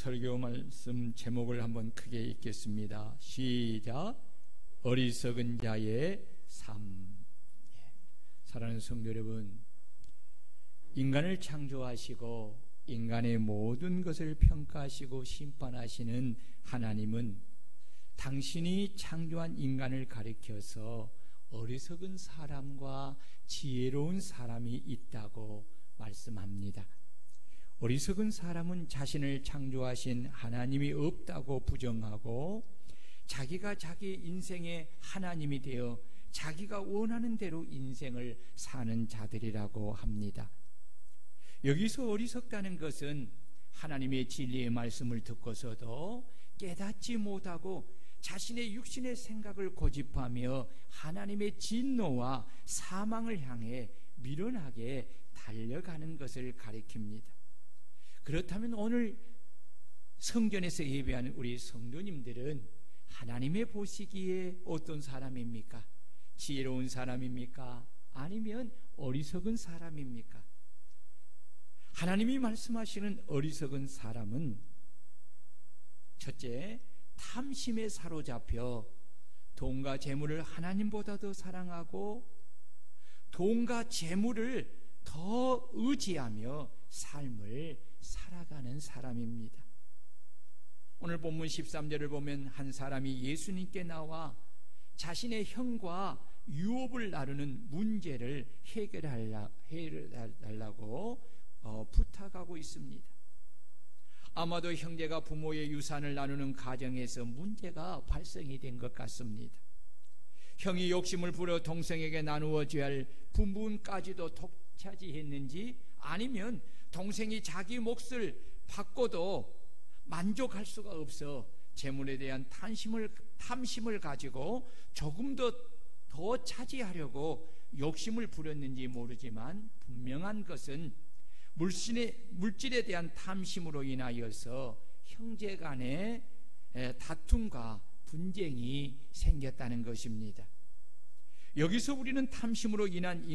설교 말씀 제목을 한번 크게 읽겠습니다. 시작. 어리석은 자의 삶. 사랑하는 성도 여러분, 인간을 창조하시고 인간의 모든 것을 평가하시고 심판하시는 하나님은 당신이 창조한 인간을 가리켜서 어리석은 사람과 지혜로운 사람이 있다고 말씀합니다. 어리석은 사람은 자신을 창조하신 하나님이 없다고 부정하고 자기가 자기 인생의 하나님이 되어 자기가 원하는 대로 인생을 사는 자들이라고 합니다. 여기서 어리석다는 것은 하나님의 진리의 말씀을 듣고서도 깨닫지 못하고 자신의 육신의 생각을 고집하며 하나님의 진노와 사망을 향해 미련하게 달려가는 것을 가리킵니다. 그렇다면 오늘 성전에서 예배하는 우리 성도님들은 하나님의 보시기에 어떤 사람입니까? 지혜로운 사람입니까? 아니면 어리석은 사람입니까? 하나님이 말씀하시는 어리석은 사람은 첫째, 탐심에 사로잡혀 돈과 재물을 하나님보다 더 사랑하고 돈과 재물을 더 의지하며 삶을 살아가는 사람입니다. 오늘 본문 13절을 보면 한 사람이 예수님께 나와 자신의 형과 유업을 나누는 문제를 해결하려고 부탁하고 있습니다. 아마도 형제가 부모의 유산을 나누는 과정에서 문제가 발생이 된 것 같습니다. 형이 욕심을 부려 동생에게 나누어줘야 할 분분까지도 독차지했는지, 아니면 동생이 자기 몫을 받고도 만족할 수가 없어 재물에 대한 탐심을 가지고 조금 더 차지하려고 욕심을 부렸는지 모르지만 분명한 것은 물질에 대한 탐심으로 인하여서 형제 간의 다툼과 분쟁이 생겼다는 것입니다. 여기서 우리는 탐심으로 인한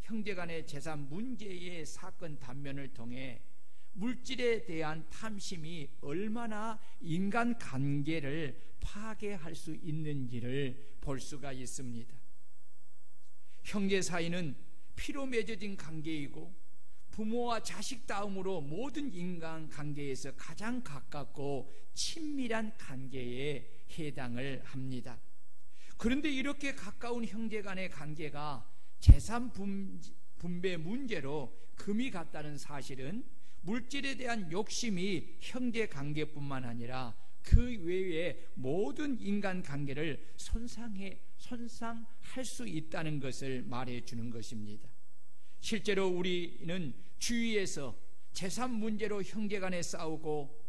형제 간의 재산 문제의 사건 단면을 통해 물질에 대한 탐심이 얼마나 인간 관계를 파괴할 수 있는지를 볼 수가 있습니다. 형제 사이는 피로 맺어진 관계이고 부모와 자식 다음으로 모든 인간 관계에서 가장 가깝고 친밀한 관계에 해당을 합니다. 그런데 이렇게 가까운 형제 간의 관계가 재산 분배 문제로 금이 갔다는 사실은 물질에 대한 욕심이 형제 관계뿐만 아니라 그 외의 모든 인간 관계를 손상할 수 있다는 것을 말해주는 것입니다. 실제로 우리는 주위에서 재산 문제로 형제 간에 싸우고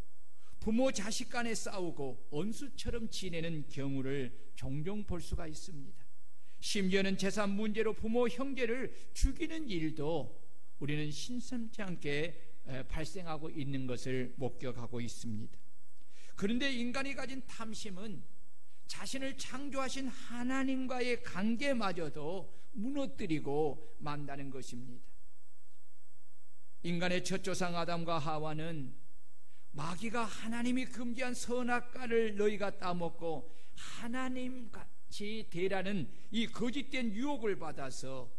부모 자식 간에 싸우고 원수처럼 지내는 경우를 종종 볼 수가 있습니다. 심지어는 재산 문제로 부모 형제를 죽이는 일도 우리는 심상치 않게 발생하고 있는 것을 목격하고 있습니다. 그런데 인간이 가진 탐심은 자신을 창조하신 하나님과의 관계마저도 무너뜨리고 만다는 것입니다. 인간의 첫 조상 아담과 하와는 마귀가 하나님이 금지한 선악과를 너희가 따먹고 하나님같이 되라는 이 거짓된 유혹을 받아서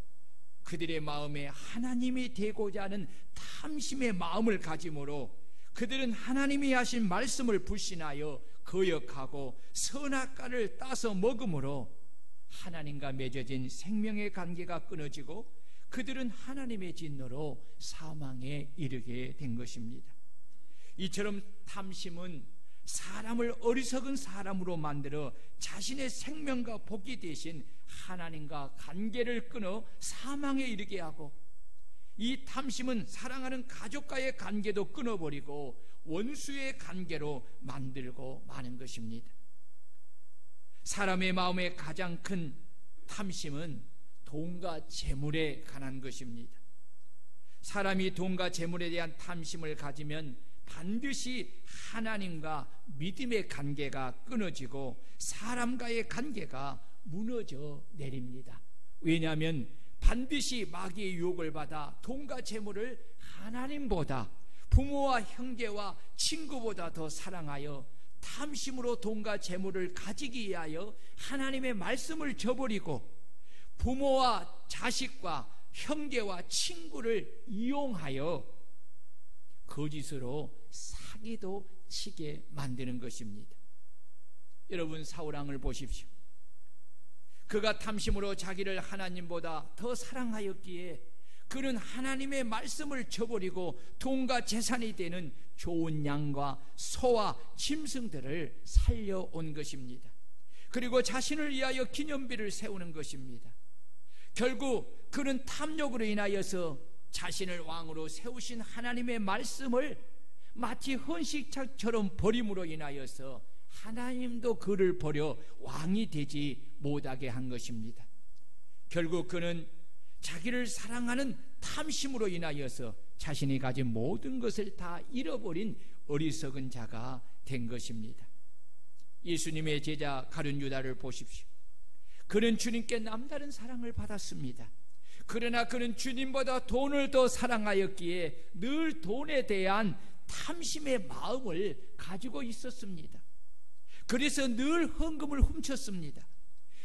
그들의 마음에 하나님이 되고자 하는 탐심의 마음을 가짐으로 그들은 하나님이 하신 말씀을 불신하여 거역하고 선악과를 따서 먹음으로 하나님과 맺어진 생명의 관계가 끊어지고 그들은 하나님의 진노로 사망에 이르게 된 것입니다. 이처럼 탐심은 사람을 어리석은 사람으로 만들어 자신의 생명과 복이 되신 하나님과 관계를 끊어 사망에 이르게 하고, 이 탐심은 사랑하는 가족과의 관계도 끊어버리고 원수의 관계로 만들고 마는 것입니다. 사람의 마음의 가장 큰 탐심은 돈과 재물에 관한 것입니다. 사람이 돈과 재물에 대한 탐심을 가지면 반드시 하나님과 믿음의 관계가 끊어지고 사람과의 관계가 무너져 내립니다. 왜냐하면 반드시 마귀의 유혹을 받아 돈과 재물을 하나님보다 부모와 형제와 친구보다 더 사랑하여 탐심으로 돈과 재물을 가지기 위하여 하나님의 말씀을 저버리고 부모와 자식과 형제와 친구를 이용하여 거짓으로 사기도 치게 만드는 것입니다. 여러분, 사울왕을 보십시오. 그가 탐심으로 자기를 하나님보다 더 사랑하였기에 그는 하나님의 말씀을 저버리고 돈과 재산이 되는 좋은 양과 소와 짐승들을 살려온 것입니다. 그리고 자신을 위하여 기념비를 세우는 것입니다. 결국 그는 탐욕으로 인하여서 자신을 왕으로 세우신 하나님의 말씀을 마치 헌식처럼 버림으로 인하여서 하나님도 그를 버려 왕이 되지 못하게 한 것입니다. 결국 그는 자기를 사랑하는 탐심으로 인하여서 자신이 가진 모든 것을 다 잃어버린 어리석은 자가 된 것입니다. 예수님의 제자 가룟 유다를 보십시오. 그는 주님께 남다른 사랑을 받았습니다. 그러나 그는 주님보다 돈을 더 사랑하였기에 늘 돈에 대한 탐심의 마음을 가지고 있었습니다. 그래서 늘 헌금을 훔쳤습니다.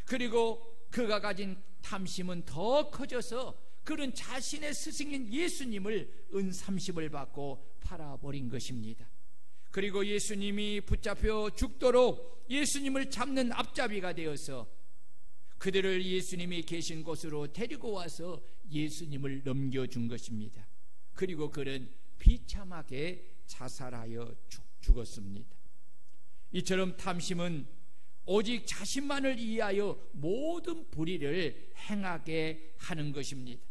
그리고 그가 가진 탐심은 더 커져서 그는 자신의 스승인 예수님을 은 30을 받고 팔아버린 것입니다. 그리고 예수님이 붙잡혀 죽도록 예수님을 잡는 앞잡이가 되어서 그들을 예수님이 계신 곳으로 데리고 와서 예수님을 넘겨준 것입니다. 그리고 그는 비참하게 자살하여 죽었습니다. 이처럼 탐심은 오직 자신만을 위하여 모든 불의를 행하게 하는 것입니다.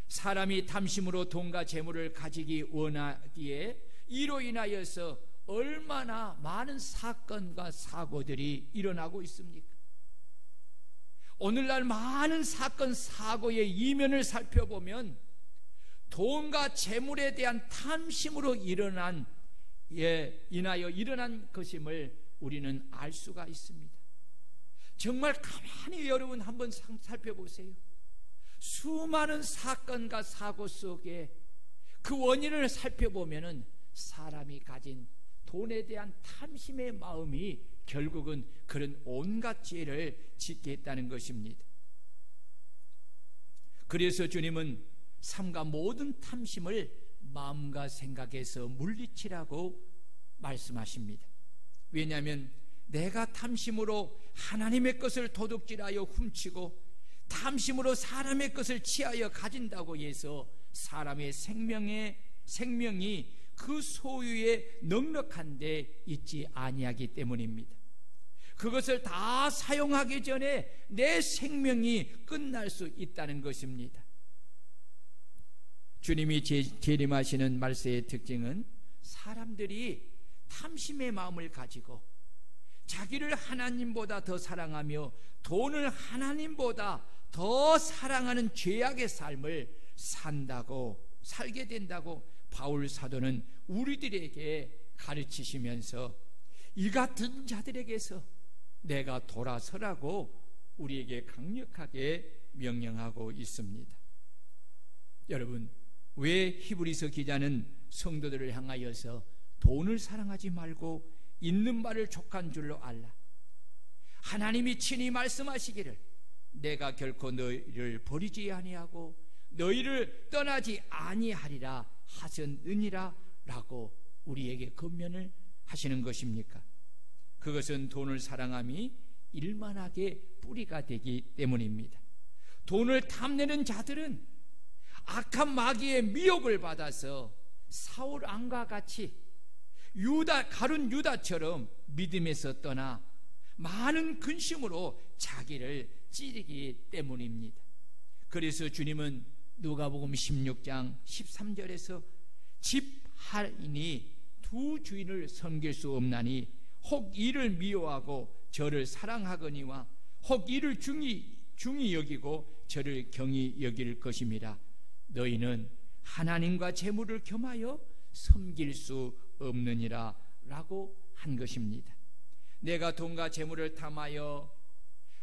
사람이 탐심으로 돈과 재물을 가지기 원하기에 이로 인하여서 얼마나 많은 사건과 사고들이 일어나고 있습니까? 오늘날 많은 사건 사고의 이면을 살펴보면 돈과 재물에 대한 탐심으로 인하여 일어난 것임을 우리는 알 수가 있습니다. 정말 가만히 여러분 한번 살펴보세요. 수많은 사건과 사고 속에 그 원인을 살펴보면은 사람이 가진 돈에 대한 탐심의 마음이 결국은 그런 온갖 죄를 짓게 했다는 것입니다. 그래서 주님은 삼가 모든 탐심을 마음과 생각에서 물리치라고 말씀하십니다. 왜냐하면 내가 탐심으로 하나님의 것을 도둑질하여 훔치고 탐심으로 사람의 것을 취하여 가진다고 해서 사람의 생명이 그 소유에 넉넉한 데 있지 아니하기 때문입니다. 그것을 다 사용하기 전에 내 생명이 끝날 수 있다는 것입니다. 주님이 재림하시는 말세의 특징은 사람들이 탐심의 마음을 가지고 자기를 하나님보다 더 사랑하며 돈을 하나님보다 더 사랑하는 죄악의 삶을 살게 된다고 바울 사도는 우리들에게 가르치시면서 이 같은 자들에게서 내가 돌아서라고 우리에게 강력하게 명령하고 있습니다. 여러분, 왜 히브리서 기자는 성도들을 향하여서 돈을 사랑하지 말고 있는 바를 족한 줄로 알라. 하나님이 친히 말씀하시기를 내가 결코 너희를 버리지 아니하고 너희를 떠나지 아니하리라 하셨느니라 라고 우리에게 권면을 하시는 것입니까? 그것은 돈을 사랑함이 일만하게 뿌리가 되기 때문입니다. 돈을 탐내는 자들은 악한 마귀의 미혹을 받아서 사울 왕과 같이 가룟 유다처럼 믿음에서 떠나 많은 근심으로 자기를 찌르기 때문입니다. 그래서 주님은 누가복음 16장 13절에서 집 하인이 두 주인을 섬길 수 없나니 혹 이를 미워하고 저를 사랑하거니와 혹 이를 중히 여기고 저를 경히 여길 것임이라. 너희는 하나님과 재물을 겸하여 섬길 수 없느니라 라고 한 것입니다. 내가 돈과 재물을 탐하여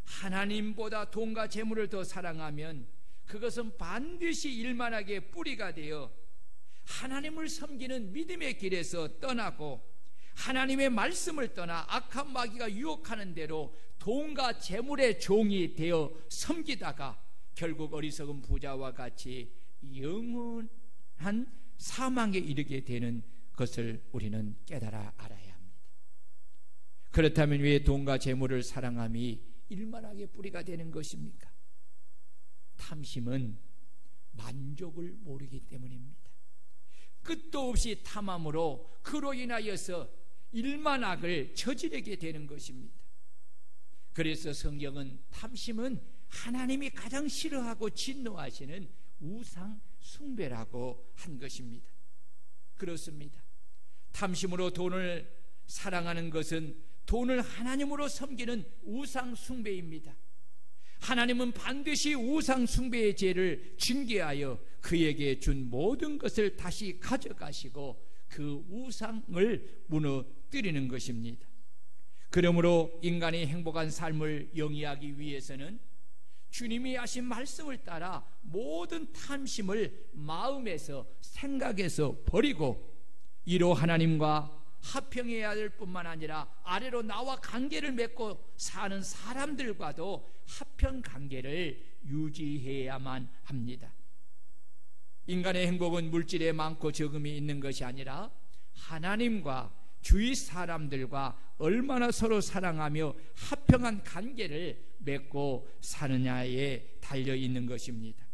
하나님보다 돈과 재물을 더 사랑하면 그것은 반드시 일만하게 뿌리가 되어 하나님을 섬기는 믿음의 길에서 떠나고 하나님의 말씀을 떠나 악한 마귀가 유혹하는 대로 돈과 재물의 종이 되어 섬기다가 결국 어리석은 부자와 같이 영원한 사망에 이르게 되는 것을 우리는 깨달아 알아야 합니다. 그렇다면 왜 돈과 재물을 사랑함이 일만하게 뿌리가 되는 것입니까? 탐심은 만족을 모르기 때문입니다. 끝도 없이 탐함으로 그로 인하여서 일만악을 저지르게 되는 것입니다. 그래서 성경은 탐심은 하나님이 가장 싫어하고 진노하시는 우상 숭배라고 한 것입니다. 그렇습니다. 탐심으로 돈을 사랑하는 것은 돈을 하나님으로 섬기는 우상 숭배입니다. 하나님은 반드시 우상 숭배의 죄를 징계하여 그에게 준 모든 것을 다시 가져가시고 그 우상을 무너뜨리는 것입니다. 그러므로 인간이 행복한 삶을 영위하기 위해서는 주님이 하신 말씀을 따라 모든 탐심을 마음에서 생각에서 버리고 이로 하나님과 화평해야 될 뿐만 아니라 아래로 나와 관계를 맺고 사는 사람들과도 화평 관계를 유지해야만 합니다. 인간의 행복은 물질에 많고 적음이 있는 것이 아니라 하나님과 주위 사람들과 얼마나 서로 사랑하며 화평한 관계를 맺고 사느냐에 달려 있는 것입니다.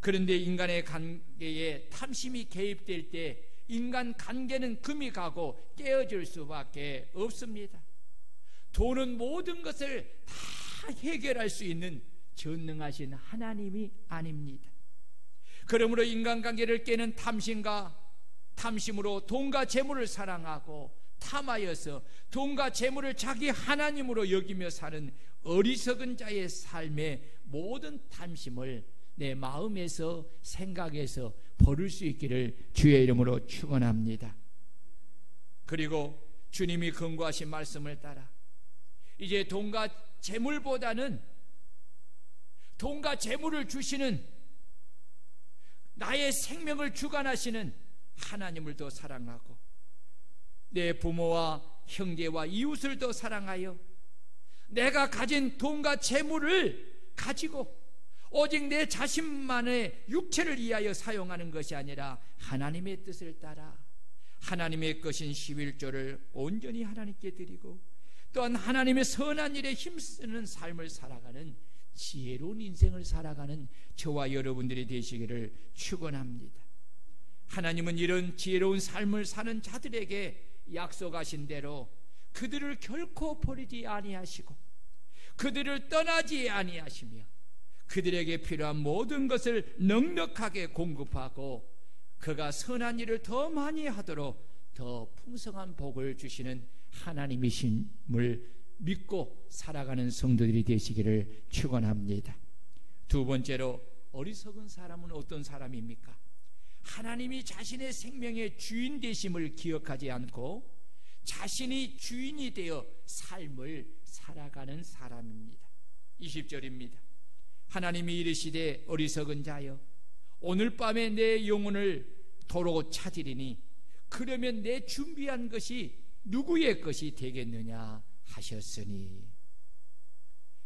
그런데 인간의 관계에 탐심이 개입될 때 인간 관계는 금이 가고 깨어질 수밖에 없습니다. 돈은 모든 것을 다 해결할 수 있는 전능하신 하나님이 아닙니다. 그러므로 인간관계를 깨는 탐심으로 돈과 재물을 사랑하고 탐하여서 돈과 재물을 자기 하나님으로 여기며 사는 어리석은 자의 삶의 모든 탐심을 내 마음에서 생각에서 버릴 수 있기를 주의 이름으로 축원합니다. 그리고 주님이 권고하신 말씀을 따라 이제 돈과 재물보다는 돈과 재물을 주시는 나의 생명을 주관하시는 하나님을 더 사랑하고 내 부모와 형제와 이웃을 더 사랑하여 내가 가진 돈과 재물을 가지고 오직 내 자신만의 육체를 위하여 사용하는 것이 아니라 하나님의 뜻을 따라 하나님의 것인 11조를 온전히 하나님께 드리고 또한 하나님의 선한 일에 힘쓰는 삶을 살아가는 지혜로운 인생을 살아가는 저와 여러분들이 되시기를 축원합니다. 하나님은 이런 지혜로운 삶을 사는 자들에게 약속하신 대로 그들을 결코 버리지 아니하시고 그들을 떠나지 아니하시며 그들에게 필요한 모든 것을 넉넉하게 공급하고 그가 선한 일을 더 많이 하도록 더 풍성한 복을 주시는 하나님이심을 믿고 살아가는 성도들이 되시기를 축원합니다. 두 번째로 어리석은 사람은 어떤 사람입니까? 하나님이 자신의 생명의 주인 되심을 기억하지 않고 자신이 주인이 되어 삶을 살아가는 사람입니다. 20절입니다. 하나님이 이르시되 어리석은 자여 오늘 밤에 내 영혼을 도로 찾으리니 그러면 내 준비한 것이 누구의 것이 되겠느냐 하셨으니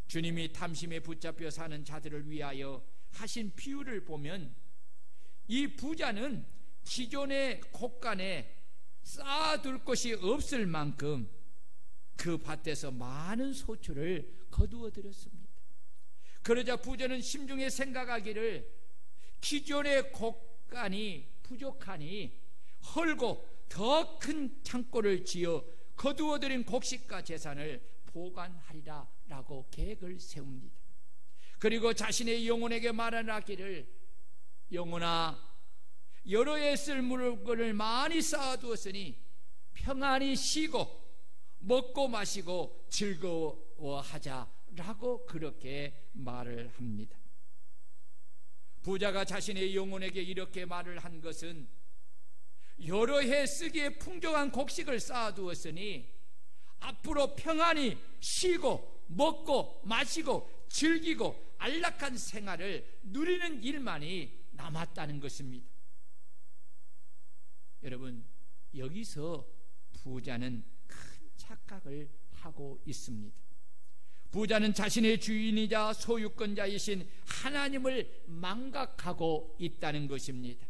주님이 탐심에 붙잡혀 사는 자들을 위하여 하신 비유를 보면 이 부자는 기존의 곳간에 쌓아둘 것이 없을 만큼 그 밭에서 많은 소출을 거두어들였습니다. 그러자 부자는 심중에 생각하기를 기존의 곳간이 부족하니 헐고 더 큰 창고를 지어 거두어들인 곡식과 재산을 보관하리라 라고 계획을 세웁니다. 그리고 자신의 영혼에게 말하기를 영혼아 여러 해 쓸 물건을 많이 쌓아두었으니 평안히 쉬고 먹고 마시고 즐거워하자라고 그렇게 말을 합니다. 부자가 자신의 영혼에게 이렇게 말을 한 것은 여러 해 쓰기에 풍족한 곡식을 쌓아두었으니 앞으로 평안히 쉬고 먹고 마시고 즐기고 안락한 생활을 누리는 일만이 남았다는 것입니다. 여러분, 여기서 부자는 큰 착각을 하고 있습니다. 부자는 자신의 주인이자 소유권자이신 하나님을 망각하고 있다는 것입니다.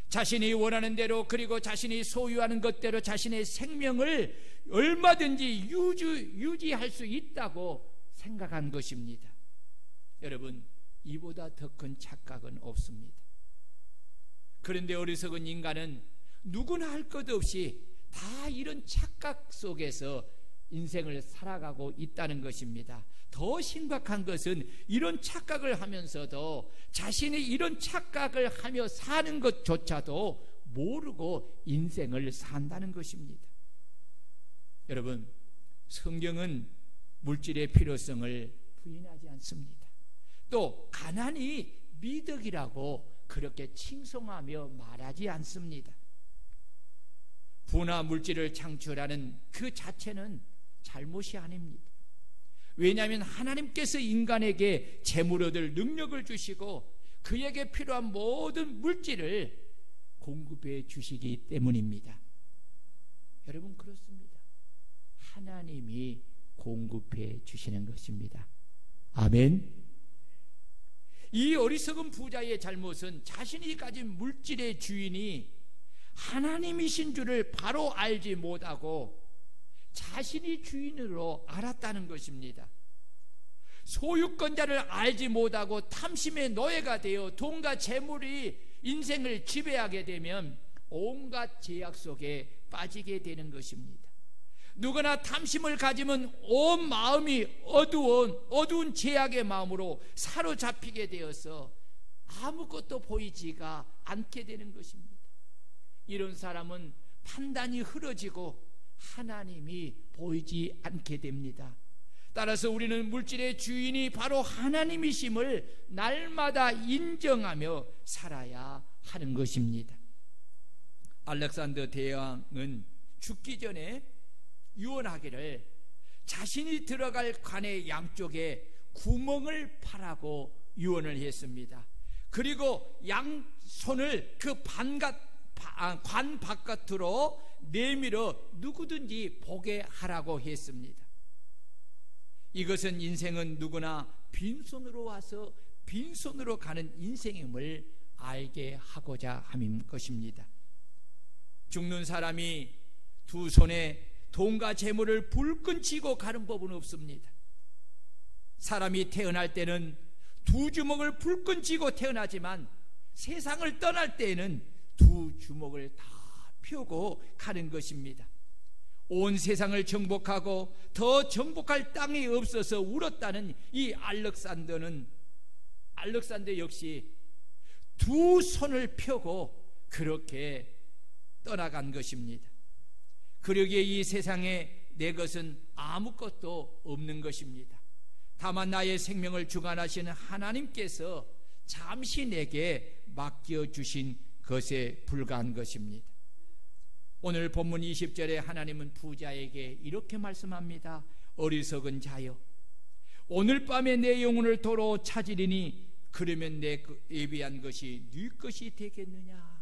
자신이 원하는 대로, 그리고 자신이 소유하는 것대로 자신의 생명을 얼마든지 유지할 수 있다고 생각한 것입니다. 여러분, 이보다 더 큰 착각은 없습니다. 그런데 어리석은 인간은 누구나 할 것 없이 다 이런 착각 속에서 인생을 살아가고 있다는 것입니다. 더 심각한 것은 이런 착각을 하면서도 자신이 이런 착각을 하며 사는 것조차도 모르고 인생을 산다는 것입니다. 여러분, 성경은 물질의 필요성을 부인하지 않습니다. 또 가난이 미덕이라고 그렇게 칭송하며 말하지 않습니다. 부나 물질을 창출하는 그 자체는 잘못이 아닙니다. 왜냐하면 하나님께서 인간에게 재물 얻을 능력을 주시고 그에게 필요한 모든 물질을 공급해 주시기 때문입니다. 여러분, 그렇습니다. 하나님이 공급해 주시는 것입니다. 아멘. 이 어리석은 부자의 잘못은 자신이 가진 물질의 주인이 하나님이신 줄을 바로 알지 못하고 자신이 주인으로 알았다는 것입니다. 소유권자를 알지 못하고 탐심의 노예가 되어 돈과 재물이 인생을 지배하게 되면 온갖 제약 속에 빠지게 되는 것입니다. 누구나 탐심을 가지면 온 마음이 어두운 제약의 마음으로 사로잡히게 되어서 아무것도 보이지가 않게 되는 것입니다. 이런 사람은 판단이 흐려지고 하나님이 보이지 않게 됩니다. 따라서 우리는 물질의 주인이 바로 하나님이심을 날마다 인정하며 살아야 하는 것입니다. 알렉산더 대왕은 죽기 전에 유언하기를 자신이 들어갈 관의 양쪽에 구멍을 파라고 유언을 했습니다. 그리고 양손을 그 관 바깥으로 내밀어 누구든지 보게 하라고 했습니다. 이것은 인생은 누구나 빈손으로 와서 빈손으로 가는 인생임을 알게 하고자 함인 것입니다. 죽는 사람이 두 손에 돈과 재물을 불끈 쥐고 가는 법은 없습니다. 사람이 태어날 때는 두 주먹을 불끈 쥐고 태어나지만 세상을 떠날 때에는 두 주먹을 다 펴고 가는 것입니다. 온 세상을 정복하고 더 정복할 땅이 없어서 울었다는 이 알렉산더 역시 두 손을 펴고 그렇게 떠나간 것입니다. 그러기에 이 세상에 내 것은 아무것도 없는 것입니다. 다만 나의 생명을 주관하시는 하나님께서 잠시 내게 맡겨주신 것에 불과한 것입니다. 오늘 본문 20절에 하나님은 부자에게 이렇게 말씀합니다. 어리석은 자여, 오늘 밤에 내 영혼을 도로 찾으리니 그러면 내 예비한 것이 네 것이 되겠느냐.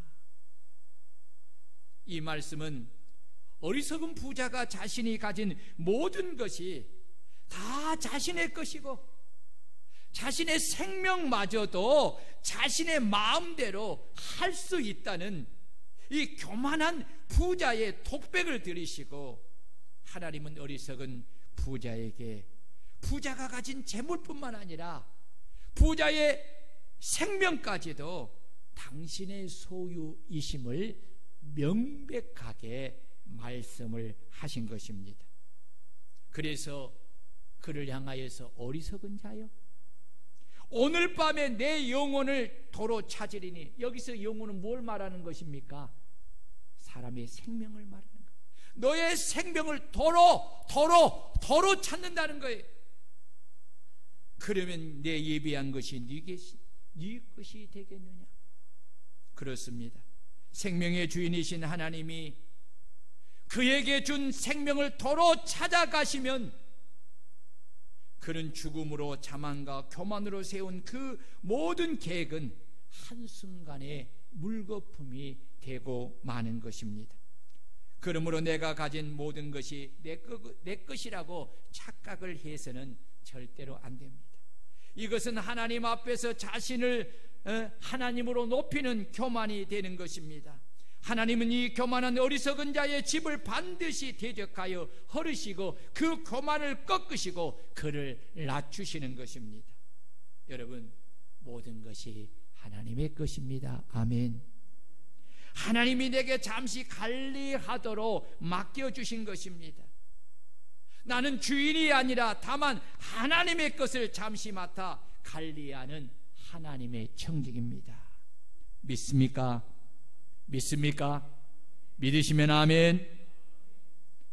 이 말씀은 어리석은 부자가 자신이 가진 모든 것이 다 자신의 것이고 자신의 생명마저도 자신의 마음대로 할 수 있다는 이 교만한 부자의 독백을 들이시고, 하나님은 어리석은 부자에게 부자가 가진 재물뿐만 아니라 부자의 생명까지도 당신의 소유이심을 명백하게 말씀을 하신 것입니다. 그래서 그를 향하여서 어리석은 자여, 오늘 밤에 내 영혼을 도로 찾으리니, 여기서 영혼은 뭘 말하는 것입니까? 사람의 생명을 말하는 거예요. 너의 생명을 도로 찾는다는 거예요. 그러면 내 예비한 것이 네 것이 되겠느냐? 그렇습니다. 생명의 주인이신 하나님이 그에게 준 생명을 도로 찾아가시면 그는 죽음으로 자만과 교만으로 세운 그 모든 계획은 한순간에 물거품이 되고 마는 것입니다. 그러므로 내가 가진 모든 것이 내 것이라고 착각을 해서는 절대로 안 됩니다. 이것은 하나님 앞에서 자신을 하나님으로 높이는 교만이 되는 것입니다. 하나님은 이 교만한 어리석은 자의 집을 반드시 대적하여 헐으시고 그 교만을 꺾으시고 그를 낮추시는 것입니다. 여러분, 모든 것이 하나님의 것입니다. 아멘. 하나님이 내게 잠시 관리하도록 맡겨주신 것입니다. 나는 주인이 아니라 다만 하나님의 것을 잠시 맡아 관리하는 하나님의 청직입니다. 믿습니까? 믿습니까? 믿으시면 아멘.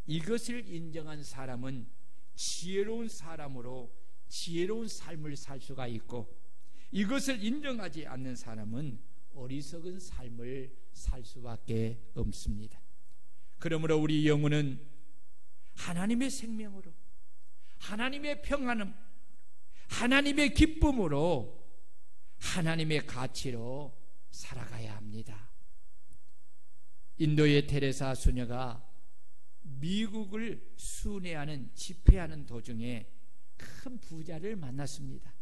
이것을 인정한 사람은 지혜로운 사람으로 지혜로운 삶을 살 수가 있고, 이것을 인정하지 않는 사람은 어리석은 삶을 살 수밖에 없습니다. 그러므로 우리 영혼은 하나님의 생명으로, 하나님의 평안음, 하나님의 기쁨으로, 하나님의 가치로 살아가야 합니다. 인도의 테레사 수녀가 미국을 순회하는 집회하는 도중에 큰 부자를 만났습니다.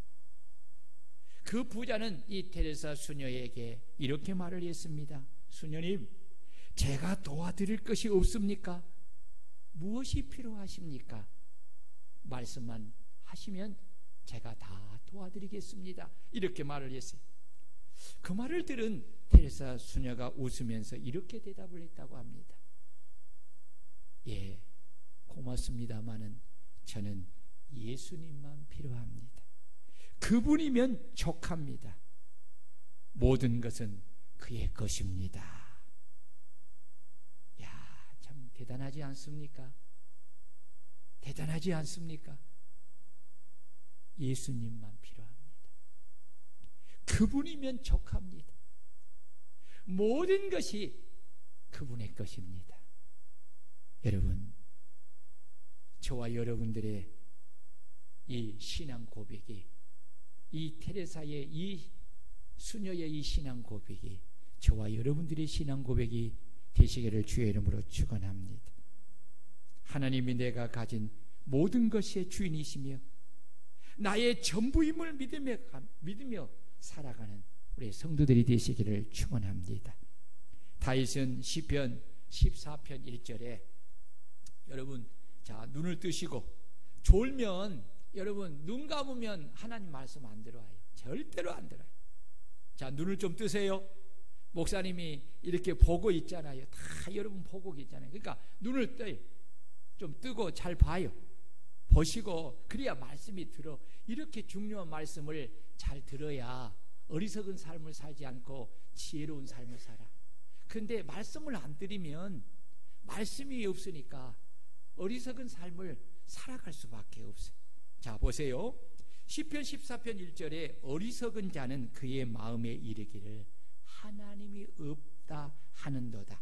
그 부자는 이 테레사 수녀에게 이렇게 말을 했습니다. 수녀님, 제가 도와드릴 것이 없습니까? 무엇이 필요하십니까? 말씀만 하시면 제가 다 도와드리겠습니다. 이렇게 말을 했어요. 그 말을 들은 테레사 수녀가 웃으면서 이렇게 대답을 했다고 합니다. 예, 고맙습니다마는 저는 예수님만 필요합니다. 그분이면 족합니다. 모든 것은 그의 것입니다. 야, 참 대단하지 않습니까? 대단하지 않습니까? 예수님만 필요합니다. 그분이면 족합니다. 모든 것이 그분의 것입니다. 여러분, 저와 여러분들의 이 신앙 고백이, 이 테레사의 이 수녀의 이 신앙 고백이 저와 여러분들의 신앙 고백이 되시기를 주의 이름으로 축원합니다. 하나님이 내가 가진 모든 것의 주인이시며 나의 전부임을 믿으며 살아가는 우리 성도들이 되시기를 축원합니다. 다윗은 시편 14편 1절에 여러분, 자, 눈을 뜨시고 졸면, 여러분 눈 감으면 하나님 말씀 안 들어와요. 절대로 안 들어요. 자, 눈을 좀 뜨세요. 목사님이 이렇게 보고 있잖아요. 다 여러분 보고 있잖아요. 그러니까 눈을 떠요. 좀 뜨고 잘 봐요. 보시고 그래야 말씀이 들어. 이렇게 중요한 말씀을 잘 들어야 어리석은 삶을 살지 않고 지혜로운 삶을 살아. 그런데 말씀을 안 들으면 말씀이 없으니까 어리석은 삶을 살아갈 수밖에 없어요. 자, 보세요. 시편 14편 1절에 어리석은 자는 그의 마음에 이르기를 하나님이 없다 하는도다.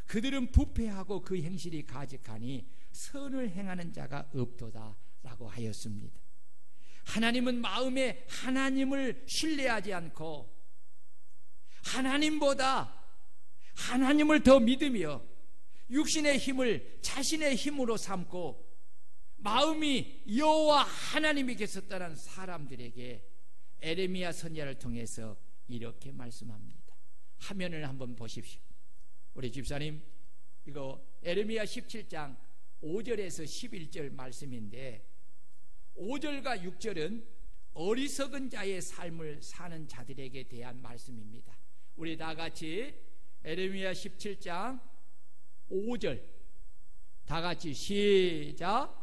그들은 부패하고 그 행실이 가증하니 선을 행하는 자가 없도다 라고 하였습니다. 하나님은 마음에 하나님을 신뢰하지 않고 하나님보다 하나님을 더 믿으며 육신의 힘을 자신의 힘으로 삼고 마음이 여호와 하나님이 계셨다는 사람들에게 에레미야 선지자를 통해서 이렇게 말씀합니다. 화면을 한번 보십시오. 우리 집사님, 이거 에레미야 17장 5절에서 11절 말씀인데 5절과 6절은 어리석은 자의 삶을 사는 자들에게 대한 말씀입니다. 우리 다 같이 에레미야 17장 5절 다 같이 시작.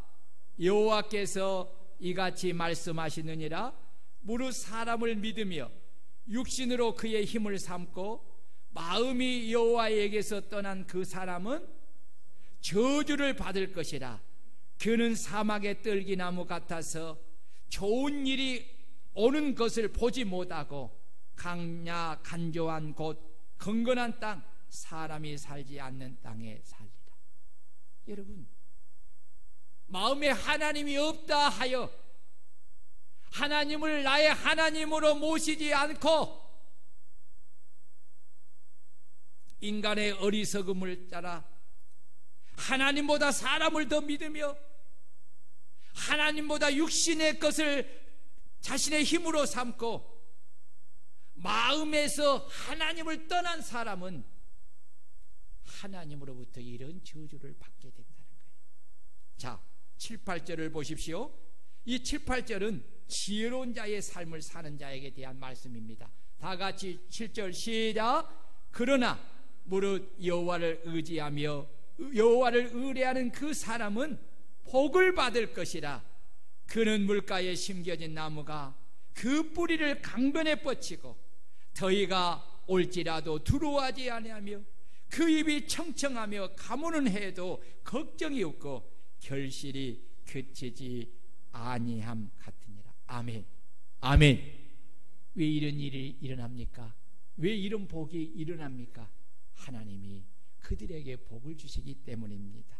여호와께서 이같이 말씀하시느니라. 무릇 사람을 믿으며 육신으로 그의 힘을 삼고 마음이 여호와에게서 떠난 그 사람은 저주를 받을 것이라. 그는 사막의 떨기나무 같아서 좋은 일이 오는 것을 보지 못하고 강야 간조한 곳 건건한 땅 사람이 살지 않는 땅에 살리라. 여러분, 마음에 하나님이 없다 하여 하나님을 나의 하나님으로 모시지 않고 인간의 어리석음을 따라 하나님보다 사람을 더 믿으며 하나님보다 육신의 것을 자신의 힘으로 삼고 마음에서 하나님을 떠난 사람은 하나님으로부터 이런 저주를 받게 된다는 거예요. 자, 7, 8절을 보십시오. 이 7, 8절은 지혜로운 자의 삶을 사는 자에게 대한 말씀입니다. 다 같이 7절 시작. 그러나 무릇 여호와를 의지하며 여호와를 의뢰하는 그 사람은 복을 받을 것이라. 그는 물가에 심겨진 나무가 그 뿌리를 강변에 뻗치고 더위가 올지라도 두려워하지 아니하며 그 입이 청청하며 가무는 해도 걱정이 없고 결실이 그치지 아니함 같으니라. 아멘. 아멘. 왜 이런 일이 일어납니까? 왜 이런 복이 일어납니까? 하나님이 그들에게 복을 주시기 때문입니다.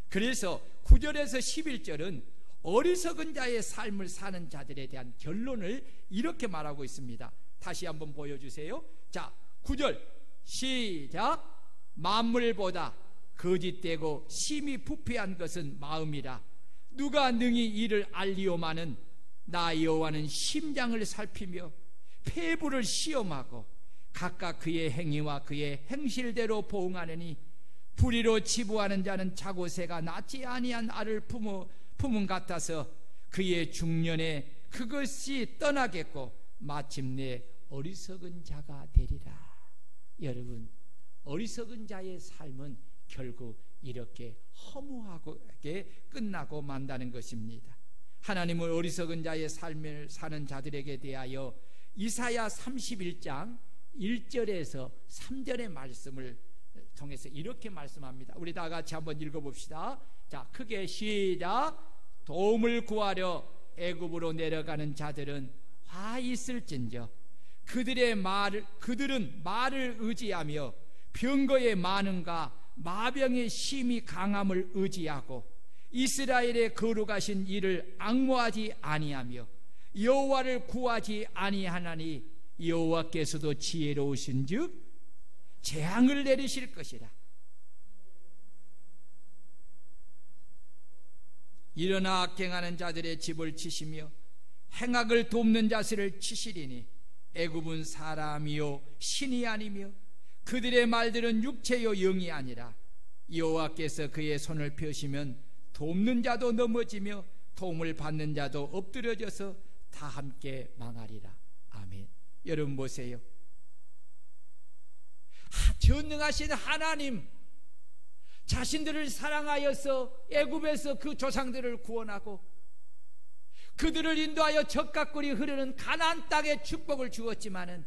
그래서 9절에서 11절은 어리석은 자의 삶을 사는 자들에 대한 결론을 이렇게 말하고 있습니다. 다시 한번 보여주세요. 자, 9절 시작. 만물보다 거짓되고 심히 부패한 것은 마음이라. 누가 능히 이를 알리오마는 나 여호와는 심장을 살피며 폐부를 시험하고 각각 그의 행위와 그의 행실대로 보응하느니 불의로 치부하는 자는 자고새가 낳지 아니한 알을 품은 같아서 그의 중년에 그것이 떠나겠고 마침내 어리석은 자가 되리라. 여러분, 어리석은 자의 삶은 결국 이렇게 허무하게 끝나고 만다는 것입니다. 하나님은 어리석은 자의 삶을 사는 자들에게 대하여 이사야 31장 1절에서 3절의 말씀을 통해서 이렇게 말씀합니다. 우리 다 같이 한번 읽어봅시다. 자, 크게 시작. 도움을 구하려 애굽으로 내려가는 자들은 화 있을진저 그들은 말을 의지하며 병거의 많음과 마병의 심히 강함을 의지하고 이스라엘의 거룩하신 이를 앙모하지 아니하며 여호와를 구하지 아니하나니 여호와께서도 지혜로우신즉 재앙을 내리실 것이라. 일어나 악행하는 자들의 집을 치시며 행악을 돕는 자들을 치시리니 애굽은 사람이요 신이 아니며 그들의 말들은 육체요 영이 아니라 여호와께서 그의 손을 펴시면 돕는 자도 넘어지며 도움을 받는 자도 엎드려져서 다 함께 망하리라. 아멘. 여러분 보세요. 전능하신 하나님 자신들을 사랑하여서 애굽에서 그 조상들을 구원하고 그들을 인도하여 젖과 꿀이 흐르는 가나안 땅에 축복을 주었지만은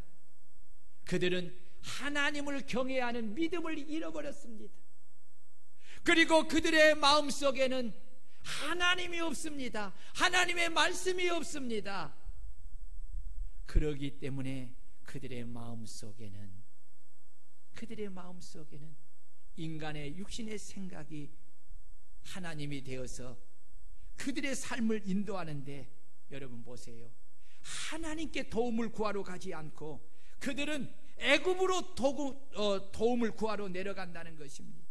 그들은 하나님을 경외하는 믿음을 잃어버렸습니다. 그리고 그들의 마음속에는 하나님이 없습니다. 하나님의 말씀이 없습니다. 그러기 때문에 그들의 마음속에는 인간의 육신의 생각이 하나님이 되어서 그들의 삶을 인도하는데, 여러분 보세요. 하나님께 도움을 구하러 가지 않고 그들은 애굽으로 도움을 구하러 내려간다는 것입니다.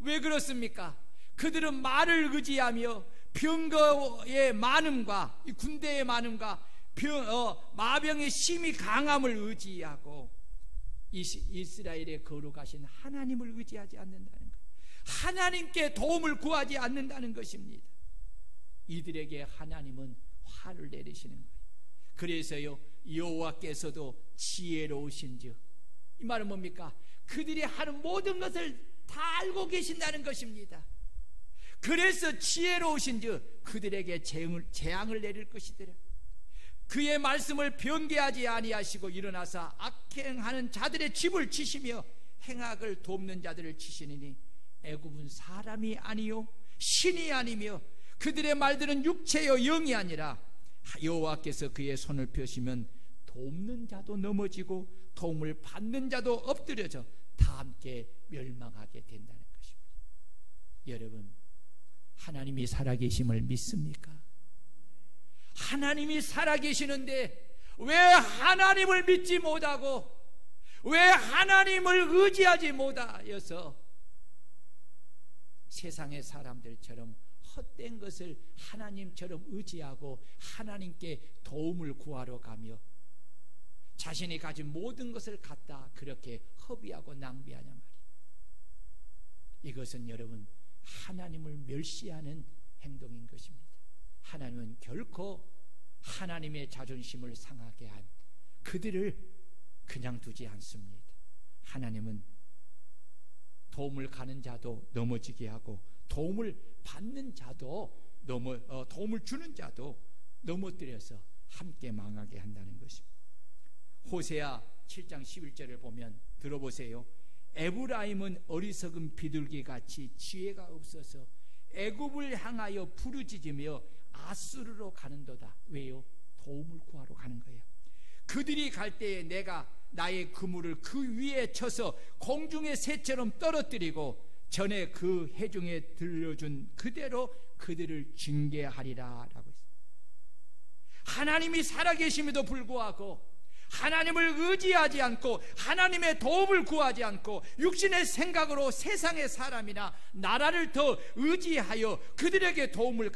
왜 그렇습니까? 그들은 말을 의지하며 병거의 많음과 군대의 많음과 마병의 심히 강함을 의지하고 이스라엘의 거룩하신 하나님을 의지하지 않는다는 것, 하나님께 도움을 구하지 않는다는 것입니다. 이들에게 하나님은 화를 내리시는 거예요. 그래서요, 여호와께서도 지혜로우신즉, 이 말은 뭡니까? 그들이 하는 모든 것을 다 알고 계신다는 것입니다. 그래서 지혜로우신즉 그들에게 재앙을 내릴 것이더라. 그의 말씀을 변개하지 아니하시고 일어나서 악행하는 자들의 집을 치시며 행악을 돕는 자들을 치시니 애굽은 사람이 아니요 신이 아니며 그들의 말들은 육체요 영이 아니라 여호와께서 그의 손을 펴시면 돕는 자도 넘어지고 도움을 받는 자도 엎드려져 다 함께 멸망하게 된다는 것입니다. 여러분, 하나님이 살아계심을 믿습니까? 하나님이 살아계시는데 왜 하나님을 믿지 못하고 왜 하나님을 의지하지 못하여서 세상의 사람들처럼 헛된 것을 하나님처럼 의지하고 하나님께 도움을 구하러 가며 자신이 가진 모든 것을 갖다 그렇게 허비하고 낭비하냐 말이에요. 이것은 여러분 하나님을 멸시하는 행동인 것입니다. 하나님은 결코 하나님의 자존심을 상하게 한 그들을 그냥 두지 않습니다. 하나님은 도움을 가는 자도 넘어지게 하고 도움을 받는 자도 도움을 주는 자도 넘어뜨려서 함께 망하게 한다는 것입니다. 호세아 7장 11절을 보면 들어보세요. 에브라임은 어리석은 비둘기같이 지혜가 없어서 애굽을 향하여 부르짖으며 아수르로 가는도다. 왜요? 도움을 구하러 가는 거예요. 그들이 갈 때에 내가 나의 그물을 그 위에 쳐서 공중의 새처럼 떨어뜨리고 전에 그 해중에 들려준 그대로 그들을 징계하리라 라고 했습니다. 하나님이 살아계심에도 불구하고 하나님을 의지하지 않고 하나님의 도움을 구하지 않고 육신의 생각으로 세상의 사람이나 나라를 더 의지하여 그들에게 도움을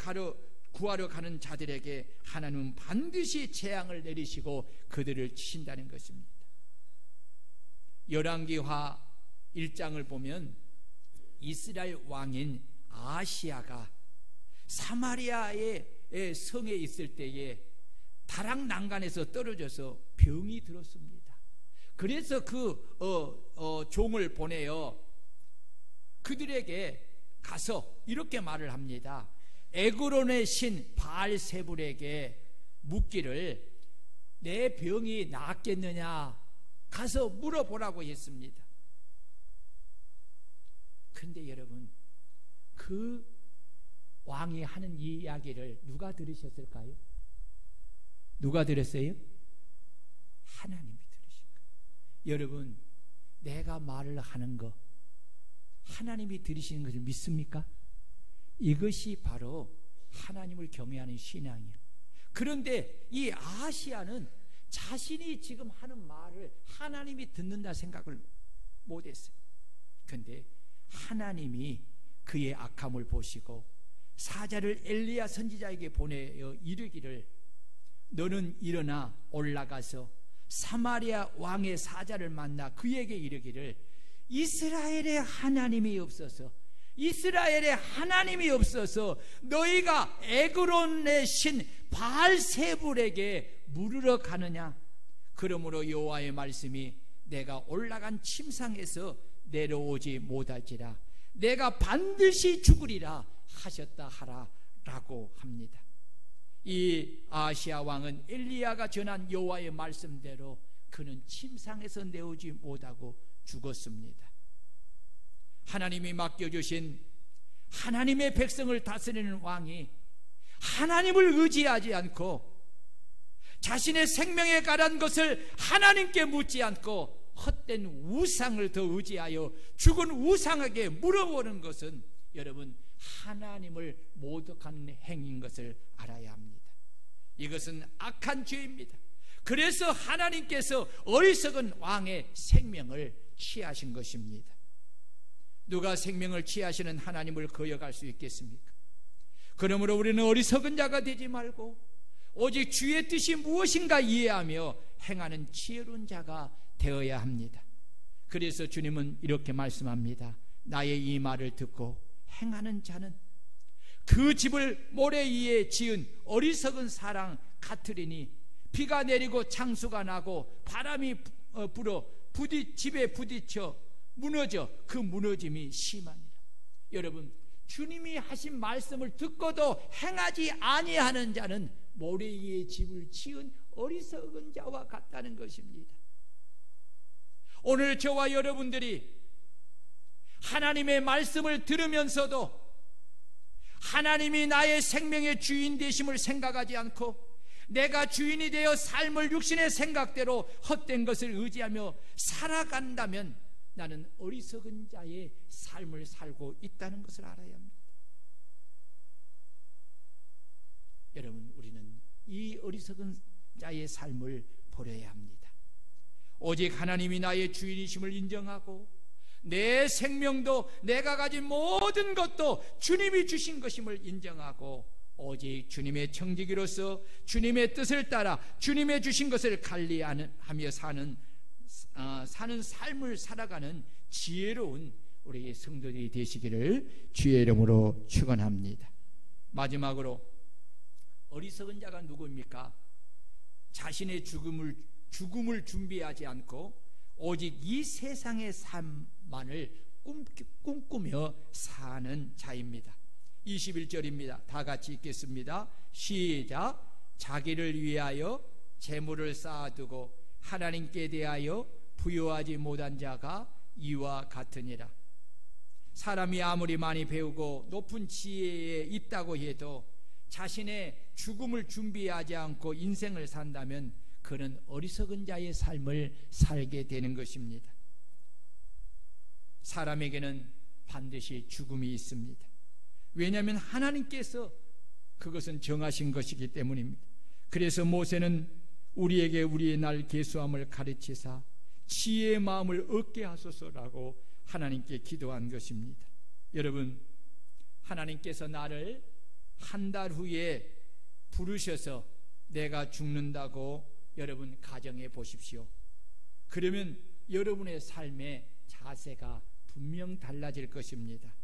구하러 가는 자들에게 하나님은 반드시 재앙을 내리시고 그들을 치신다는 것입니다. 열왕기하 1장을 보면 이스라엘 왕인 아하시야가 사마리아의 성에 있을 때에 다락 난간에서 떨어져서 병이 들었습니다. 그래서 그 종을 보내어 그들에게 가서 이렇게 말을 합니다. 에그론의 신 바알세불에게 묻기를 내 병이 낫겠느냐 가서 물어보라고 했습니다. 그런데 여러분 그 왕이 하는 이 이야기를 누가 들으셨을까요? 누가 들었어요? 하나님이 들으신 거예요. 여러분 내가 말을 하는 거 하나님이 들으시는 것을 믿습니까? 이것이 바로 하나님을 경외하는 신앙이에요. 그런데 이 아하시야는 자신이 지금 하는 말을 하나님이 듣는다 생각을 못했어요. 그런데 하나님이 그의 악함을 보시고 사자를 엘리야 선지자에게 보내어 이르기를 너는 일어나 올라가서 사마리아 왕의 사자를 만나 그에게 이르기를 이스라엘의 하나님이 없어서 너희가 에그론의 신 바알세불에게 물으러 가느냐? 그러므로 여호와의 말씀이 내가 올라간 침상에서 내려오지 못할지라 내가 반드시 죽으리라 하셨다 하라 라고 합니다. 이 아하시야 왕은 엘리야가 전한 여호와의 말씀대로 그는 침상에서 내오지 못하고 죽었습니다. 하나님이 맡겨주신 하나님의 백성을 다스리는 왕이 하나님을 의지하지 않고 자신의 생명에 관한 것을 하나님께 묻지 않고 헛된 우상을 더 의지하여 죽은 우상에게 물어보는 것은 여러분 하나님을 모독하는 행위인 것을 알아야 합니다. 이것은 악한 죄입니다. 그래서 하나님께서 어리석은 왕의 생명을 취하신 것입니다. 누가 생명을 취하시는 하나님을 거역할 수 있겠습니까? 그러므로 우리는 어리석은 자가 되지 말고 오직 주의 뜻이 무엇인가 이해하며 행하는 지혜로운 자가 되어야 합니다. 그래서 주님은 이렇게 말씀합니다. 나의 이 말을 듣고 행하는 자는 그 집을 모래 위에 지은 어리석은 사람 같으리니 비가 내리고 창수가 나고 바람이 불어 집에 부딪혀 무너져 그 무너짐이 심하니라. 여러분 주님이 하신 말씀을 듣고도 행하지 아니하는 자는 모래 위에 집을 지은 어리석은 자와 같다는 것입니다. 오늘 저와 여러분들이 하나님의 말씀을 들으면서도 하나님이 나의 생명의 주인 되심을 생각하지 않고 내가 주인이 되어 삶을 육신의 생각대로 헛된 것을 의지하며 살아간다면 나는 어리석은 자의 삶을 살고 있다는 것을 알아야 합니다. 여러분 우리는 이 어리석은 자의 삶을 버려야 합니다. 오직 하나님이 나의 주인이심을 인정하고 내 생명도 내가 가진 모든 것도 주님이 주신 것임을 인정하고 오직 주님의 청지기로서 주님의 뜻을 따라 주님의 주신 것을 관리하며 사는 삶을 살아가는 지혜로운 우리 성도들이 되시기를 주의 이름으로 축원합니다. 마지막으로 어리석은 자가 누구입니까? 자신의 죽음을 준비하지 않고 오직 이 세상의 삶만을 꿈꾸며 사는 자입니다. 21절입니다. 다 같이 읽겠습니다. 시작. 자기를 위하여 재물을 쌓아두고 하나님께 대하여 부요하지 못한 자가 이와 같으니라. 사람이 아무리 많이 배우고 높은 지혜에 있다고 해도 자신의 죽음을 준비하지 않고 인생을 산다면 그는 어리석은 자의 삶을 살게 되는 것입니다. 사람에게는 반드시 죽음이 있습니다. 왜냐하면 하나님께서 그것은 정하신 것이기 때문입니다. 그래서 모세는 우리에게 우리의 날 계수함을 가르치사 지혜의 마음을 얻게 하소서라고 하나님께 기도한 것입니다. 여러분, 하나님께서 나를 한 달 후에 부르셔서 내가 죽는다고 여러분 가정해 보십시오. 그러면 여러분의 삶의 자세가 분명 달라질 것입니다.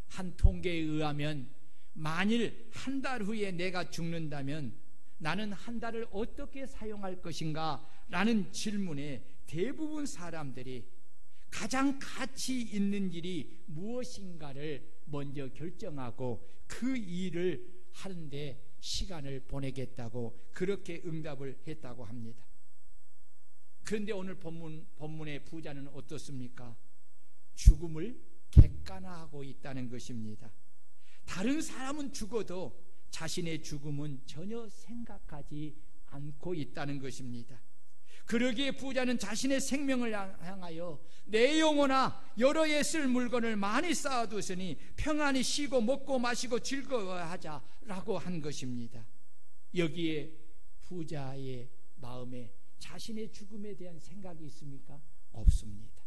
한 통계에 의하면 만일 한 달 후에 내가 죽는다면 나는 한 달을 어떻게 사용할 것인가 라는 질문에 대부분 사람들이 가장 가치 있는 일이 무엇인가를 먼저 결정하고 그 일을 하는데 시간을 보내겠다고 그렇게 응답을 했다고 합니다. 그런데 오늘 본문의 부자는 어떻습니까? 죽음을 객관화하고 있다는 것입니다. 다른 사람은 죽어도 자신의 죽음은 전혀 생각하지 않고 있다는 것입니다. 그러기에 부자는 자신의 생명을 향하여 내 영혼아 여러 해 쓸 물건을 많이 쌓아두으니 평안히 쉬고 먹고 마시고 즐거워하자라고 한 것입니다. 여기에 부자의 마음에 자신의 죽음에 대한 생각이 있습니까? 없습니다.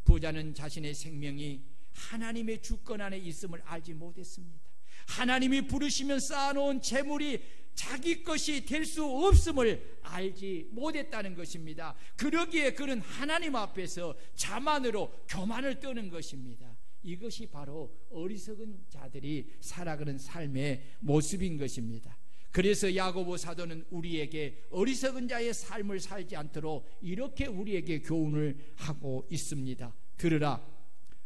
부자는 자신의 생명이 하나님의 주권 안에 있음을 알지 못했습니다. 하나님이 부르시면 쌓아놓은 재물이 자기 것이 될 수 없음을 알지 못했다는 것입니다. 그러기에 그는 하나님 앞에서 자만으로 교만을 떠는 것입니다. 이것이 바로 어리석은 자들이 살아가는 삶의 모습인 것입니다. 그래서 야고보 사도는 우리에게 어리석은 자의 삶을 살지 않도록 이렇게 우리에게 교훈을 하고 있습니다. 들으라,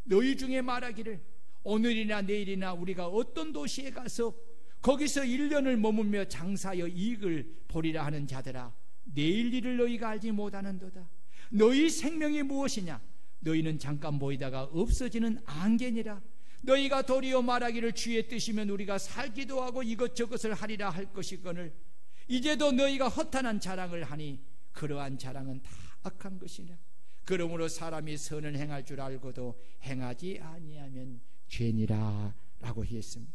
너희 중에 말하기를 오늘이나 내일이나 우리가 어떤 도시에 가서 거기서 1년을 머물며 장사하여 이익을 보리라 하는 자들아, 내일 일을 너희가 알지 못하는도다. 너희 생명이 무엇이냐? 너희는 잠깐 보이다가 없어지는 안개니라. 너희가 도리어 말하기를 주의 뜻이면 우리가 살기도 하고 이것저것을 하리라 할 것이거늘 이제도 너희가 허탄한 자랑을 하니 그러한 자랑은 다 악한 것이라. 그러므로 사람이 선을 행할 줄 알고도 행하지 아니하면 죄니라 라고 했습니다.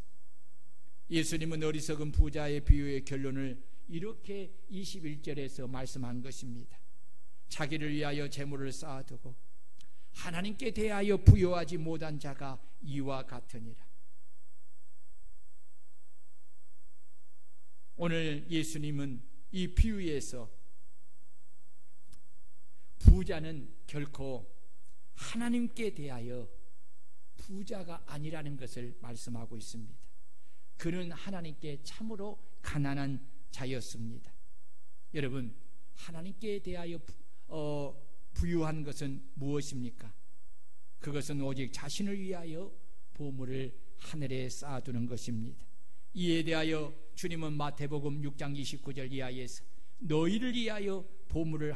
예수님은 어리석은 부자의 비유의 결론을 이렇게 21절에서 말씀한 것입니다. 자기를 위하여 재물을 쌓아두고 하나님께 대하여 부요하지 못한 자가 이와 같으니라. 오늘 예수님은 이 비유에서 부자는 결코 하나님께 대하여 부자가 아니라는 것을 말씀하고 있습니다. 그는 하나님께 참으로 가난한 자였습니다. 여러분, 하나님께 대하여 부유한 것은 무엇입니까? 그것은 오직 자신을 위하여 보물을 하늘에 쌓아두는 것입니다. 이에 대하여 주님은 마태복음 6장 29절 이하에서 너희를 위하여 보물을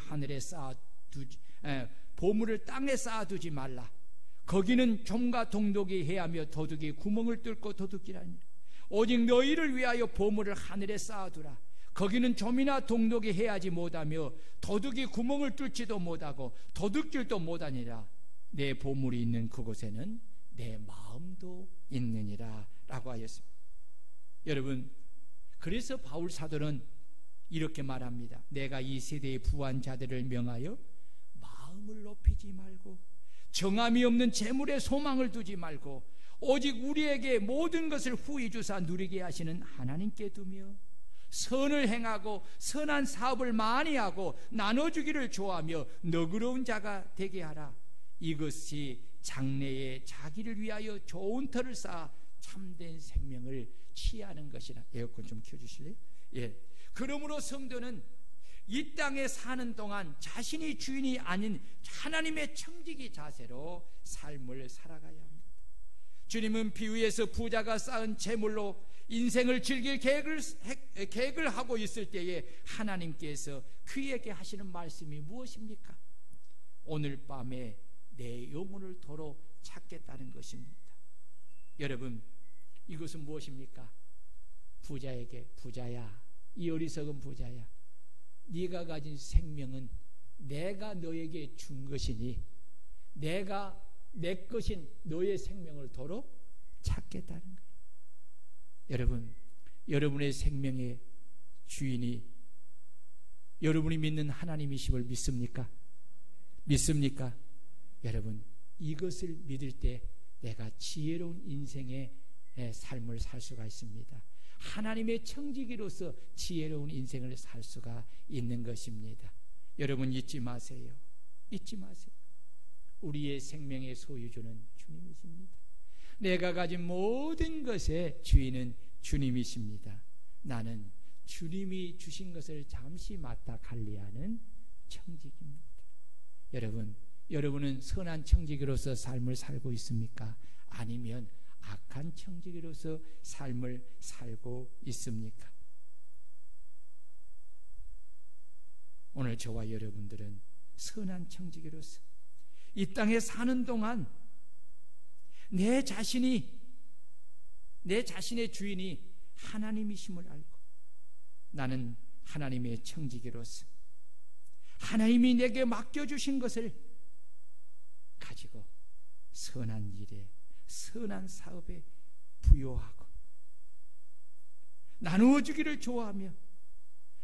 보물을 땅에 쌓아두지 말라. 거기는 좀과 동독이 해하며 도둑이 구멍을 뚫고 도둑질하니 오직 너희를 위하여 보물을 하늘에 쌓아두라. 거기는 좀이나 동독이 해하지 못하며 도둑이 구멍을 뚫지도 못하고 도둑질도 못하니라. 내 보물이 있는 그곳에는 내 마음도 있느니라 라고 하였습니다. 여러분, 그래서 바울 사도는 이렇게 말합니다. 내가 이 세대의 부한 자들을 명하여 마음을 높이지 말고 정함이 없는 재물에 소망을 두지 말고 오직 우리에게 모든 것을 후히 주사 누리게 하시는 하나님께 두며 선을 행하고 선한 사업을 많이 하고 나눠주기를 좋아하며 너그러운 자가 되게 하라. 이것이 장래에 자기를 위하여 좋은 터를 쌓아 참된 생명을 취하는 것이라. 에어컨 좀 켜주실래요? 예. 그러므로 성도는 이 땅에 사는 동안 자신이 주인이 아닌 하나님의 청지기 자세로 삶을 살아가야 합니다. 주님은 비유에서 부자가 쌓은 재물로 인생을 즐길 계획을 하고 있을 때에 하나님께서 그에게 하시는 말씀이 무엇입니까? 오늘 밤에 내 영혼을 도로 찾겠다는 것입니다. 여러분, 이것은 무엇입니까? 부자에게, 부자야, 이 어리석은 부자야, 네가 가진 생명은 내가 너에게 준 것이니 내가 내 것인 너의 생명을 도로 찾겠다는 거예요. 여러분, 여러분의 생명의 주인이 여러분이 믿는 하나님이심을 믿습니까? 믿습니까? 여러분, 이것을 믿을 때 내가 지혜로운 인생의 삶을 살 수가 있습니다. 하나님의 청지기로서 지혜로운 인생을 살 수가 있는 것입니다. 여러분, 잊지 마세요. 잊지 마세요. 우리의 생명의 소유주는 주님이십니다. 내가 가진 모든 것의 주인은 주님이십니다. 나는 주님이 주신 것을 잠시 맡아 관리하는 청지기입니다. 여러분, 여러분은 선한 청지기로서 삶을 살고 있습니까? 아니면 악한 청지기로서 삶을 살고 있습니까? 오늘 저와 여러분들은 선한 청지기로서 이 땅에 사는 동안 내 자신의 주인이 하나님이심을 알고 나는 하나님의 청지기로서 하나님이 내게 맡겨주신 것을 가지고 선한 일에, 선한 사업에 부여하고 나누어주기를 좋아하며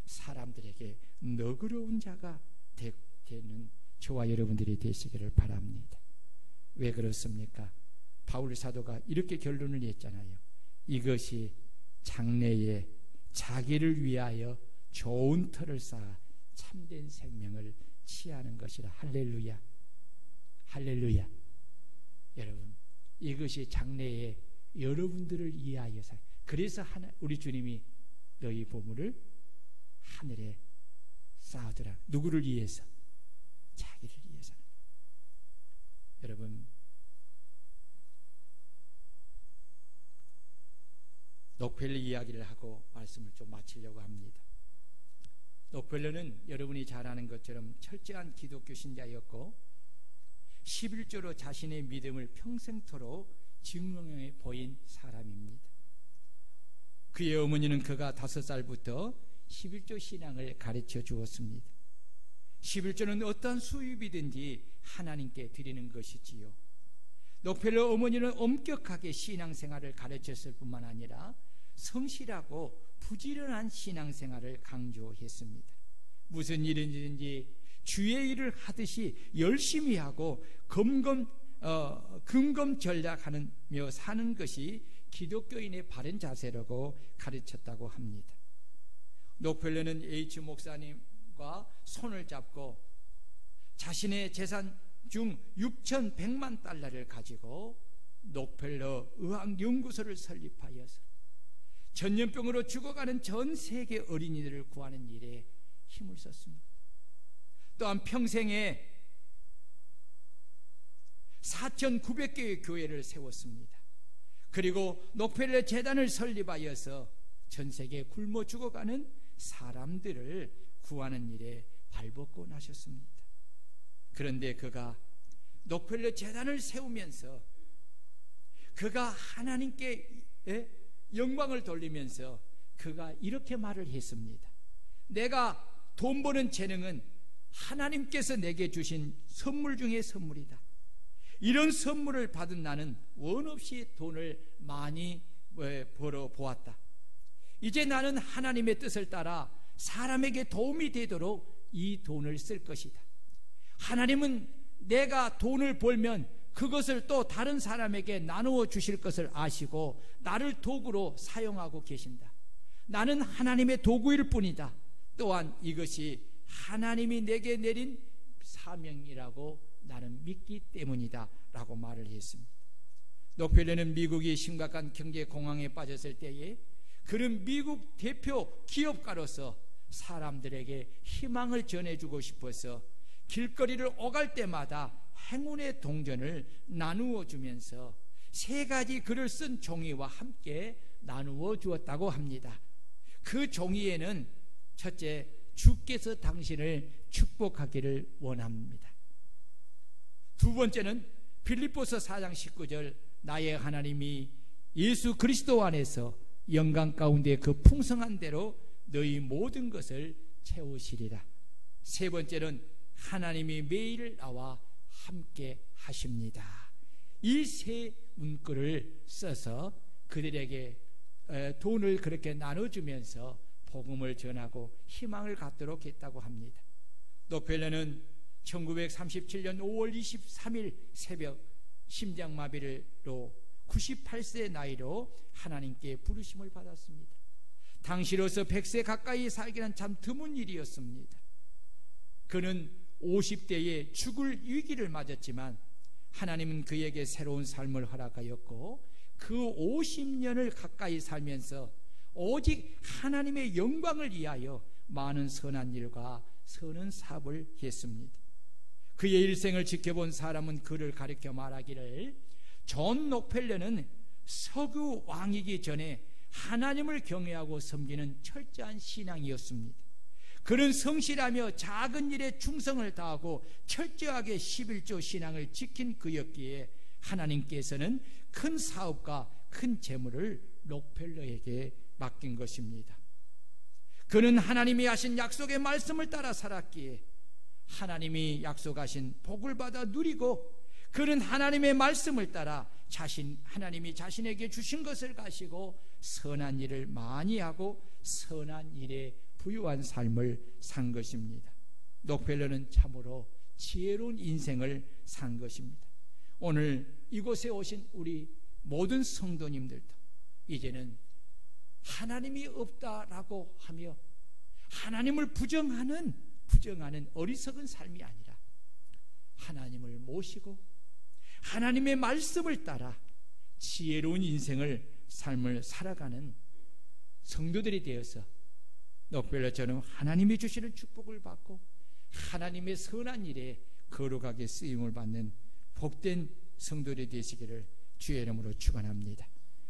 사람들에게 너그러운 자가 되는 저와 여러분들이 되시기를 바랍니다. 왜 그렇습니까? 바울 사도가 이렇게 결론을 냈잖아요. 이것이 장래에 자기를 위하여 좋은 터를 쌓아 참된 생명을 취하는 것이라. 할렐루야, 할렐루야. 여러분, 이것이 장래에 여러분들을 위하여 살. 그래서 우리 주님이 너희 보물을 하늘에 쌓아두라. 누구를 위해서? 자기를 위해서. 여러분, 록펠러 이야기를 하고 말씀을 좀 마치려고 합니다. 록펠러는 여러분이 잘 아는 것처럼 철저한 기독교 신자였고 11조로 자신의 믿음을 평생토록 증명해 보인 사람입니다. 그의 어머니는 그가 5살부터 11조 신앙을 가르쳐 주었습니다. 11조는 어떤 수입이든지 하나님께 드리는 것이지요. 록펠러 어머니는 엄격하게 신앙생활을 가르쳤을 뿐만 아니라 성실하고 부지런한 신앙생활을 강조했습니다. 무슨 일이든지 주의 일을 하듯이 열심히 하고 근검전략하며 사는 것이 기독교인의 바른 자세라고 가르쳤다고 합니다. 록펠러는 H 목사님과 손을 잡고 자신의 재산 중 6,100만 달러를 가지고 록펠러 의학연구소를 설립하여서 전염병으로 죽어가는 전 세계 어린이들을 구하는 일에 힘을 썼습니다. 또한 평생에 4,900개의 교회를 세웠습니다. 그리고 록펠러 재단을 설립하여서 전 세계에 굶어 죽어가는 사람들을 구하는 일에 발벗고 나셨습니다. 그런데 그가 록펠러 재단을 세우면서 그가 하나님께 영광을 돌리면서 그가 이렇게 말을 했습니다. 내가 돈 버는 재능은 하나님께서 내게 주신 선물 중에 선물이다. 이런 선물을 받은 나는 원 없이 돈을 많이 벌어 보았다. 이제 나는 하나님의 뜻을 따라 사람에게 도움이 되도록 이 돈을 쓸 것이다. 하나님은 내가 돈을 벌면 그것을 또 다른 사람에게 나누어 주실 것을 아시고 나를 도구로 사용하고 계신다. 나는 하나님의 도구일 뿐이다. 또한 이것이 하나님이 내게 내린 사명이라고 나는 믿기 때문이다 라고 말을 했습니다. 록펠러는 미국이 심각한 경제 공황에 빠졌을 때에 그런 미국 대표 기업가로서 사람들에게 희망을 전해주고 싶어서 길거리를 오갈 때마다 행운의 동전을 나누어 주면서 3가지 글을 쓴 종이와 함께 나누어 주었다고 합니다. 그 종이에는 첫째, 주께서 당신을 축복하기를 원합니다. 두 번째는 빌립보서 4장 19절, 나의 하나님이 예수 그리스도 안에서 영광 가운데 그 풍성한 대로 너희 모든 것을 채우시리라. 세 번째는 하나님이 매일 나와 함께 하십니다. 이 세 문구를 써서 그들에게 돈을 그렇게 나눠주면서 복음을 전하고 희망을 갖도록 했다고 합니다. 록펠러는 1937년 5월 23일 새벽 심장마비로 98세 나이로 하나님께 부르심을 받았습니다. 당시로서 100세 가까이 살기는 참 드문 일이었습니다. 그는 50대에 죽을 위기를 맞았지만 하나님은 그에게 새로운 삶을 허락하였고 그 50년을 가까이 살면서 오직 하나님의 영광을 위하여 많은 선한 일과 선한 사업을 했습니다. 그의 일생을 지켜본 사람은 그를 가리켜 말하기를 존 록펠러는 석유 왕이기 전에 하나님을 경외하고 섬기는 철저한 신앙이었습니다. 그는 성실하며 작은 일에 충성을 다하고 철저하게 11조 신앙을 지킨 그였기에 하나님께서는 큰 사업과 큰 재물을 록펠러에게 맡긴 것입니다. 그는 하나님이 하신 약속의 말씀을 따라 살았기에 하나님이 약속하신 복을 받아 누리고 그는 하나님의 말씀을 따라 하나님이 자신에게 주신 것을 가지고 선한 일을 많이 하고 선한 일에 부유한 삶을 산 것입니다. 록펠러는 참으로 지혜로운 인생을 산 것입니다. 오늘 이곳에 오신 우리 모든 성도님들도 이제는 하나님이 없다라고 하며 하나님을 부정하는 어리석은 삶이 아니라 하나님을 모시고 하나님의 말씀을 따라 지혜로운 삶을 살아가는 성도들이 되어서 록펠러처럼 하나님이 주시는 축복을 받고 하나님의 선한 일에 거룩하게 쓰임을 받는 복된 성도들이 되시기를 주의 이름으로 축원합니다.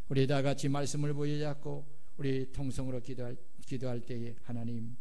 우리 다 같이 말씀을 보여잡고 우리 통성으로 기도할 때에 하나님